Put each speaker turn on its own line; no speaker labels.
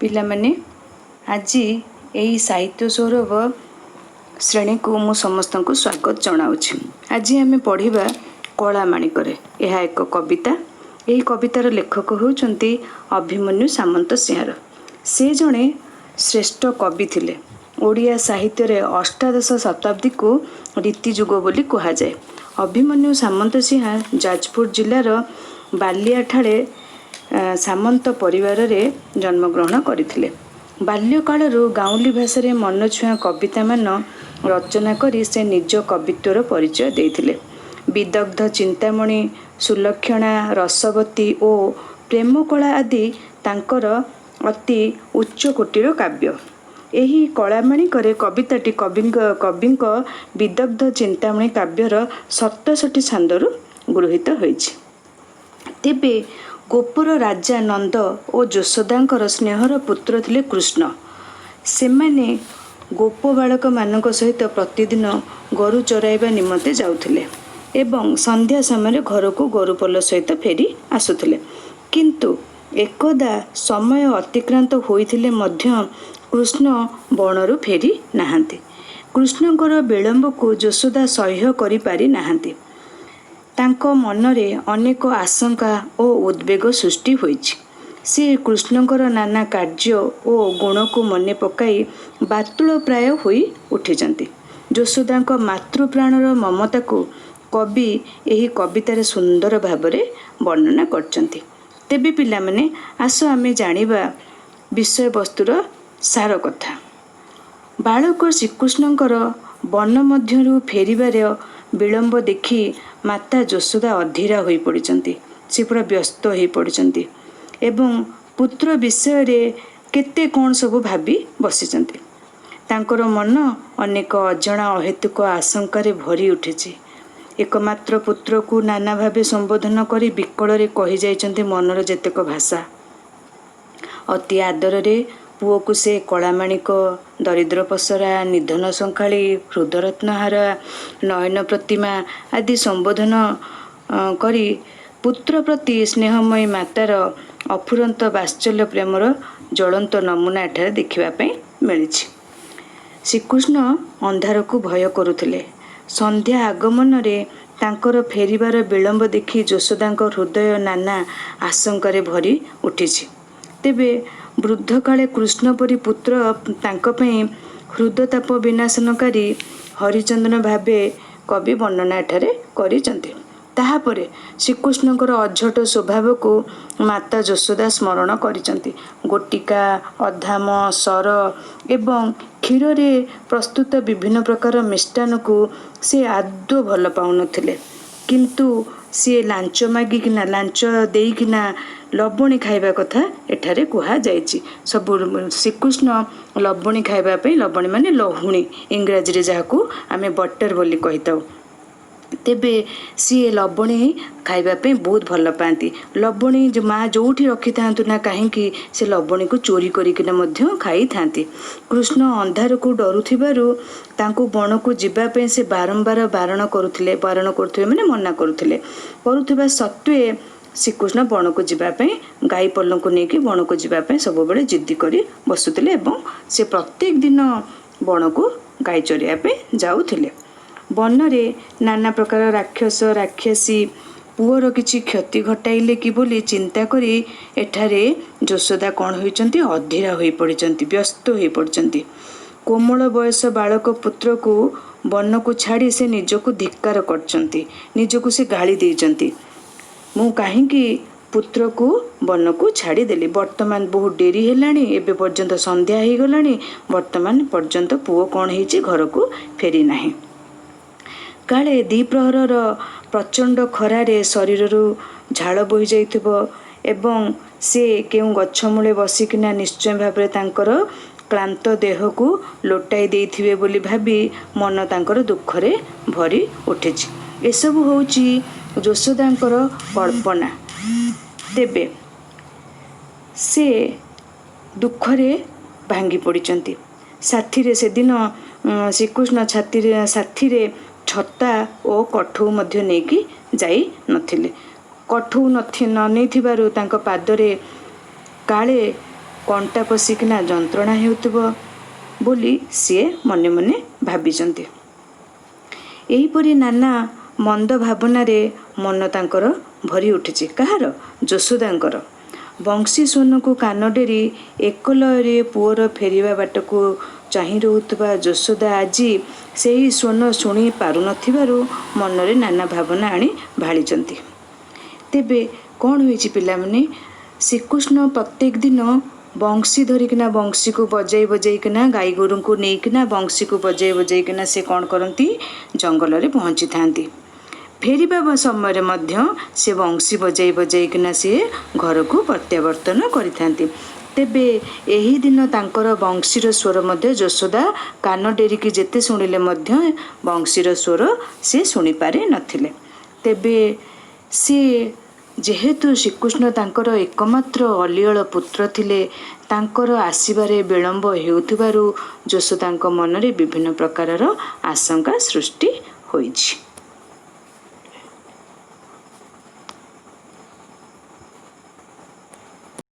ପିଲାମାନେ ଆଜି ଏହି ସାହିତ୍ୟ ସୌରଭ ଶ୍ରେଣୀକୁ ମୁଁ ସମସ୍ତଙ୍କୁ ସ୍ୱାଗତ ଜଣାଉଛି। ଆଜି ଆମେ ପଢ଼ିବା କଳାମାଣିକରେ। ଏହା ଏକ କବିତା। ଏହି କବିତାର ଲେଖକ ହେଉଛନ୍ତି ଅଭିମନ୍ୟୁ ସାମନ୍ତସିଂହାର। ସେ ଜଣେ ଶ୍ରେଷ୍ଠ କବି ଥିଲେ। ଓଡ଼ିଆ ସାହିତ୍ୟରେ ଅଷ୍ଟାଦଶ ଶତାବ୍ଦୀକୁ ରୀତିଯୁଗ ବୋଲି କୁହାଯାଏ। ଅଭିମନ୍ୟୁ ସାମନ୍ତସିଂହାର ଯାଜପୁର ଜିଲ୍ଲାର ବାଲିଆଠାରେ ସାମନ୍ତ ପରିବାରରେ ଜନ୍ମଗ୍ରହଣ କରିଥିଲେ। ବାଲ୍ୟକାଳରୁ ଗାଉଁଲି ଭାଷାରେ ମନଛୁଆଁ କବିତାମାନ ରଚନା କରି ସେ ନିଜ କବିତ୍ୱର ପରିଚୟ ଦେଇଥିଲେ। ବିଦଗ୍ଧ ଚିନ୍ତାମଣି, ସୁଲକ୍ଷଣା, ରସବତୀ ଓ ପ୍ରେମକଳା ଆଦି ତାଙ୍କର ଅତି ଉଚ୍ଚ କୋଟିର କାବ୍ୟ। ଏହି କଳାମାଣିକରେ କବିତାଟି କବିଙ୍କ ବିଦଗ୍ଧ ଚିନ୍ତାମଣି କାବ୍ୟର 67 ଛାନ୍ଦରୁ ଗୃହୀତ ହୋଇଛି। ତେବେ ଗୋପର ରାଜା ନନ୍ଦ ଓ ଯଶୋଦାଙ୍କର ସ୍ନେହର ପୁତ୍ର ଥିଲେ କୃଷ୍ଣ। ସେମାନେ ଗୋପ ବାଳକମାନଙ୍କ ସହିତ ପ୍ରତିଦିନ ଗୋରୁ ଚରାଇବା ନିମନ୍ତେ ଯାଉଥିଲେ ଏବଂ ସନ୍ଧ୍ୟା ସମୟରେ ଘରକୁ ଗୋରୁପଲ ସହିତ ଫେରି ଆସୁଥିଲେ। କିନ୍ତୁ ଏକଦା ସମୟ ଅତିକ୍ରାନ୍ତ ହୋଇଥିଲେ ମଧ୍ୟ କୃଷ୍ଣ ବଣରୁ ଫେରି ନାହାନ୍ତି। କୃଷ୍ଣଙ୍କର ବିଳମ୍ବକୁ ଯଶୋଦା ସହ୍ୟ କରିପାରି ନାହାନ୍ତି। ତାଙ୍କ ମନରେ ଅନେକ ଆଶଙ୍କା ଓ ଉଦ୍ବେଗ ସୃଷ୍ଟି ହୋଇଛି। ସେ କୃଷ୍ଣଙ୍କର ନାନା କାର୍ଯ୍ୟ ଓ ଗୁଣକୁ ମନେ ପକାଇ ବାତୁଳ ପ୍ରାୟ ହୋଇ ଉଠିଛନ୍ତି। ଯଶୋଦାଙ୍କ ମାତୃପ୍ରାଣର ମମତାକୁ କବି ଏହି କବିତାରେ ସୁନ୍ଦର ଭାବରେ ବର୍ଣ୍ଣନା କରିଛନ୍ତି। ତେବେ ପିଲାମାନେ ଆସ ଆମେ ଜାଣିବା ବିଷୟବସ୍ତୁର ସାର କଥା। ବାଳକ ଶ୍ରୀକୃଷ୍ଣଙ୍କର ବନ ମଧ୍ୟରୁ ଫେରିବାର ବିଳମ୍ବ ଦେଖି ମାତା ଯଶୋଦା ଅଧୀରା ହୋଇପଡ଼ିଛନ୍ତି। ସେ ପୁରା ବ୍ୟସ୍ତ ହୋଇପଡ଼ିଛନ୍ତି ଏବଂ ପୁତ୍ର ବିଷୟରେ କେତେ କ'ଣ ସବୁ ଭାବି ବସିଛନ୍ତି। ତାଙ୍କର ମନ ଅନେକ ଅଜଣା ଅହେତୁକ ଆଶଙ୍କାରେ ଭରି ଉଠିଛି। ଏକମାତ୍ର ପୁତ୍ରକୁ ନାନା ଭାବେ ସମ୍ବୋଧନ କରି ବିକଳରେ କହିଯାଇଛନ୍ତି ମନର ଯେତେକ ଭାଷା। ଅତି ଆଦରରେ ପୁଅକୁ ସେ କଳାମାଣିକ, ଦରିଦ୍ର ପସରା, ନିଧନ ସଂଖାଳୀ, ହୃଦରତ୍ନହାର, ନୟନ ପ୍ରତିମା ଆଦି ସମ୍ବୋଧନ କରି ପୁତ୍ର ପ୍ରତି ସ୍ନେହମୟୀ ମାତାର ଅଫୁରନ୍ତ ବାତ୍ସଲ୍ୟ ପ୍ରେମର ଜ୍ୱଳନ୍ତ ନମୁନା ଏଠାରେ ଦେଖିବା ପାଇଁ ମିଳିଛି। ଶ୍ରୀକୃଷ୍ଣ ଅନ୍ଧାରକୁ ଭୟ କରୁଥିଲେ। ସନ୍ଧ୍ୟା ଆଗମନରେ ତାଙ୍କର ଫେରିବାର ବିଳମ୍ବ ଦେଖି ଯଶୋଦାଙ୍କ ହୃଦୟ ନାନା ଆଶଙ୍କାରେ ଭରି ଉଠିଛି। ତେବେ ବୃଦ୍ଧକାଳେ କୃଷ୍ଣ ପରି ପୁତ୍ର ତାଙ୍କ ପାଇଁ ହୃଦତାପ ବିନାଶନକାରୀ ହରିଚନ୍ଦନ ଭାବେ କବି ବର୍ଣ୍ଣନା ଏଠାରେ କରିଛନ୍ତି। ତାହାପରେ ଶ୍ରୀକୃଷ୍ଣଙ୍କର ଅଝଟ ସ୍ୱଭାବକୁ ମାତା ଯଶୋଦା ସ୍ମରଣ କରିଛନ୍ତି। ଗୋଟିକା, ଅଧାମ, ସର ଏବଂ କ୍ଷୀରରେ ପ୍ରସ୍ତୁତ ବିଭିନ୍ନ ପ୍ରକାର ମିଷ୍ଟାନ୍ନକୁ ସେ ଆଦୌ ଭଲ ପାଉନଥିଲେ। କିନ୍ତୁ ସିଏ ଲାଞ୍ଚ ଦେଇକିନା ଲବଣୀ ଖାଇବା କଥା ଏଠାରେ କୁହାଯାଇଛି। ସବୁ ଶ୍ରୀକୃଷ୍ଣ ଲବଣୀ ଖାଇବା ପାଇଁ, ଲବଣୀ ମାନେ ଲହୁଣୀ ଇଂରାଜୀରେ, ଯାହାକୁ ଆମେ ବଟର ବୋଲି କହିଥାଉ। ତେବେ ସିଏ ଲବଣୀ ଖାଇବା ପାଇଁ ବହୁତ ଭଲ ପାଆନ୍ତି। ଲବଣୀ ମାଆ ଯେଉଁଠି ରଖିଥାନ୍ତୁ ନା କାହିଁକି ସେ ଲବଣୀକୁ ଚୋରି କରିକିନା ମଧ୍ୟ ଖାଇଥାନ୍ତି। କୃଷ୍ଣ ଅନ୍ଧାରକୁ ଡରୁଥିବାରୁ ତାଙ୍କୁ ବଣକୁ ଯିବା ପାଇଁ ସେ ବାରମ୍ବାର ବାରଣ କରୁଥିଲେ ମାନେ ମନା କରୁଥିବା ସତ୍ତ୍ୱେ ଶ୍ରୀକୃଷ୍ଣ ବଣକୁ ଯିବା ପାଇଁ, ଗାଈ ପଲଙ୍କୁ ନେଇକି ବଣକୁ ଯିବା ପାଇଁ ସବୁବେଳେ ଜିଦ୍ଦି କରି ବସୁଥିଲେ ଏବଂ ସେ ପ୍ରତ୍ୟେକ ଦିନ ବଣକୁ ଗାଈ ଚରିବା ପାଇଁ ଯାଉଥିଲେ। ବନରେ ନାନା ପ୍ରକାର ରାକ୍ଷସ ରାକ୍ଷସୀ ପୁଅର କିଛି କ୍ଷତି ଘଟାଇଲେ କି ବୋଲି ଚିନ୍ତା କରି ଏଠାରେ ଯଶୋଦା କ'ଣ ହୋଇଛନ୍ତି, ଅଧୀରା ହୋଇପଡ଼ିଛନ୍ତି, ବ୍ୟସ୍ତ ହୋଇପଡ଼ିଛନ୍ତି। କୋମଳ ବୟସ ବାଳକ ପୁତ୍ରକୁ ବନକୁ ଛାଡ଼ି ସେ ନିଜକୁ ଧିକ୍କାର କରିଛନ୍ତି। ନିଜକୁ ସେ ଗାଳି ଦେଇଛନ୍ତି। ମୁଁ କାହିଁକି ପୁତ୍ରକୁ ବନକୁ ଛାଡ଼ିଦେଲି? ବର୍ତ୍ତମାନ ବହୁତ ଡେରି ହେଲାଣି, ଏବେ ପର୍ଯ୍ୟନ୍ତ ସନ୍ଧ୍ୟା ହେଇଗଲାଣି, ବର୍ତ୍ତମାନ ପର୍ଯ୍ୟନ୍ତ ପୁଅ କ'ଣ ହେଇଛି, ଘରକୁ ଫେରି ନାହିଁ। କାଳେ ଦ୍ୱିପ୍ରହରର ପ୍ରଚଣ୍ଡ ଖରାରେ ଶରୀରରୁ ଝାଳ ବୋହିଯାଇଥିବ ଏବଂ ସେ କେଉଁ ଗଛ ମୂଳେ ବସିକିନା ନିଶ୍ଚୟ ଭାବରେ ତାଙ୍କର କ୍ଳାନ୍ତ ଦେହକୁ ଲୋଟାଇ ଦେଇଥିବେ ବୋଲି ଭାବି ମନ ତାଙ୍କର ଦୁଃଖରେ ଭରି ଉଠିଛି। ଏସବୁ ହେଉଛି ଯଶୋଦାଙ୍କର କଳ୍ପନା। ତେବେ ସେ ଦୁଃଖରେ ଭାଙ୍ଗି ପଡ଼ିଛନ୍ତି। ସାଥିରେ ସେଦିନ ଶ୍ରୀକୃଷ୍ଣ ସାଥିରେ ଛତା ଓ କଠଉ ମଧ୍ୟ ନେଇକି ଯାଇ ନଥିଲେ। କଠଉ ନ ନେଇଥିବାରୁ ତାଙ୍କ ପାଦରେ କାଳେ କଣ୍ଟା ପଶିକିନା ଯନ୍ତ୍ରଣା ହେଉଥିବ ବୋଲି ସିଏ ମନେ ମନେ ଭାବିଛନ୍ତି। ଏହିପରି ନାନା ମନ୍ଦ ଭାବନାରେ ମନ ତାଙ୍କର ଭରି ଉଠିଛି। କାହାର? ଯଶୋଦାଙ୍କର। ବଂଶୀ ସ୍ୱନକୁ କାନ ଡେରି ଏକଲୟରେ ପୁଅର ଫେରିବା ବାଟକୁ ଚାହିଁ ରହୁଥିବା ଯଶୋଦା ଆଜି ସେହି ସ୍ୱନ ଶୁଣି ପାରୁନଥିବାରୁ ମନରେ ନାନା ଭାବନା ଆଣି ଭାଳିଛନ୍ତି। ତେବେ କ'ଣ ହୋଇଛି ପିଲାମାନେ? ଶ୍ରୀକୃଷ୍ଣ ପ୍ରତ୍ୟେକ ଦିନ ବଂଶୀ ଧରିକିନା ବଂଶୀକୁ ବଜାଇ ବଜାଇକିନା ଗାଈ ଗୋରୁଙ୍କୁ ନେଇକିନା ବଂଶୀକୁ ବଜାଇ ବଜାଇକିନା ସେ କ'ଣ କରନ୍ତି? ଜଙ୍ଗଲରେ ପହଞ୍ଚିଥାନ୍ତି। ଫେରିବା ସମୟରେ ମଧ୍ୟ ସେ ବଂଶୀ ବଜାଇ ବଜାଇକିନା ସିଏ ଘରକୁ ପ୍ରତ୍ୟାବର୍ତ୍ତନ କରିଥାନ୍ତି। ତେବେ ଏହି ଦିନ ତାଙ୍କର ବଂଶୀର ସ୍ୱର ମଧ୍ୟ ଯଶୋଦା କାନ ଡେରିକି ଯେତେ ଶୁଣିଲେ ମଧ୍ୟ ବଂଶୀର ସ୍ୱର ସେ ଶୁଣିପାରି ନଥିଲେ। ତେବେ ସିଏ ଯେହେତୁ ଶ୍ରୀକୃଷ୍ଣ ତାଙ୍କର ଏକମାତ୍ର ଅଲିଅଳ ପୁତ୍ର ଥିଲେ, ତାଙ୍କର ଆସିବାରେ ବିଳମ୍ବ ହେଉଥିବାରୁ ଯଶୋଦାଙ୍କ ମନରେ ବିଭିନ୍ନ ପ୍ରକାରର ଆଶଙ୍କା ସୃଷ୍ଟି ହୋଇଛି।